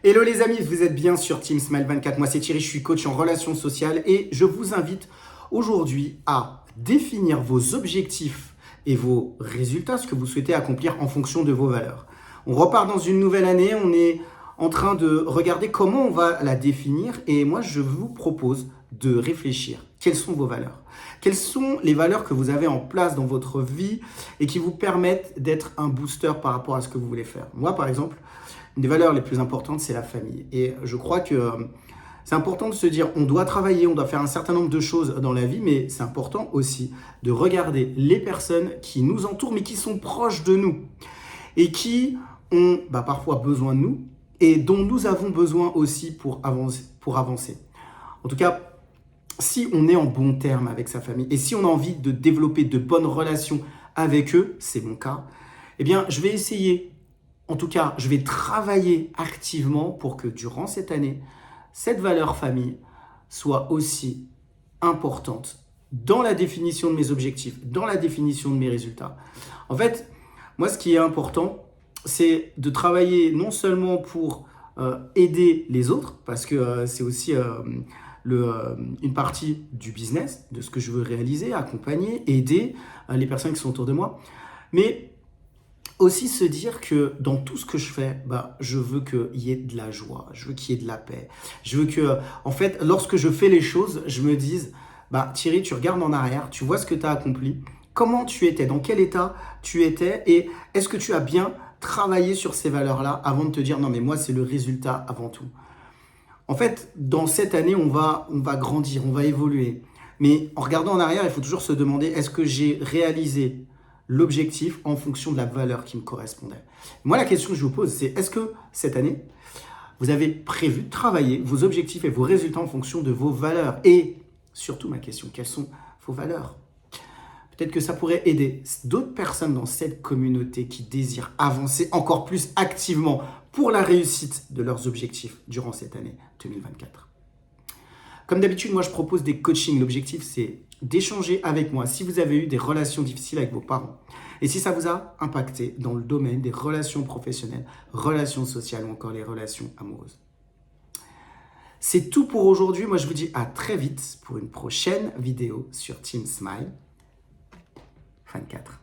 Hello les amis, vous êtes bien sur Team Smile 24. Moi c'est Thierry, je suis coach en relations sociales et je vous invite aujourd'hui à définir vos objectifs et vos résultats, ce que vous souhaitez accomplir en fonction de vos valeurs. On repart dans une nouvelle année, on est en train de regarder comment on va la définir et moi je vous propose de réfléchir. Quelles sont vos valeurs? Quelles sont les valeurs que vous avez en place dans votre vie et qui vous permettent d'être un booster par rapport à ce que vous voulez faire? Moi par exemple, une des valeurs les plus importantes, c'est la famille. Et je crois que c'est important de se dire, on doit travailler, on doit faire un certain nombre de choses dans la vie, mais c'est important aussi de regarder les personnes qui nous entourent, mais qui sont proches de nous et qui ont parfois besoin de nous et dont nous avons besoin aussi pour avancer. En tout cas, si on est en bon terme avec sa famille et si on a envie de développer de bonnes relations avec eux, c'est mon cas, eh bien, je vais essayer. En tout cas, je vais travailler activement pour que durant cette année, cette valeur famille soit aussi importante dans la définition de mes objectifs, dans la définition de mes résultats. En fait, moi, ce qui est important, c'est de travailler non seulement pour aider les autres, parce que c'est aussi une partie du business, de ce que je veux réaliser, accompagner, aider les personnes qui sont autour de moi, mais aussi se dire que dans tout ce que je fais, je veux qu'il y ait de la joie, je veux qu'il y ait de la paix. Je veux que, en fait, lorsque je fais les choses, je me dise, Thierry, tu regardes en arrière, tu vois ce que tu as accompli, comment tu étais, dans quel état tu étais et est-ce que tu as bien travaillé sur ces valeurs-là avant de te dire, non mais moi c'est le résultat avant tout. En fait, dans cette année, on va grandir, on va évoluer. Mais en regardant en arrière, il faut toujours se demander, est-ce que j'ai réalisé l'objectif en fonction de la valeur qui me correspondait? Moi, la question que je vous pose, c'est est-ce que cette année, vous avez prévu de travailler vos objectifs et vos résultats en fonction de vos valeurs? Et surtout, ma question, quelles sont vos valeurs? Peut-être que ça pourrait aider d'autres personnes dans cette communauté qui désirent avancer encore plus activement pour la réussite de leurs objectifs durant cette année 2024. Comme d'habitude, moi, je propose des coachings. L'objectif, c'est d'échanger avec moi si vous avez eu des relations difficiles avec vos parents et si ça vous a impacté dans le domaine des relations professionnelles, relations sociales ou encore les relations amoureuses. C'est tout pour aujourd'hui. Moi, je vous dis à très vite pour une prochaine vidéo sur Team Smile 24.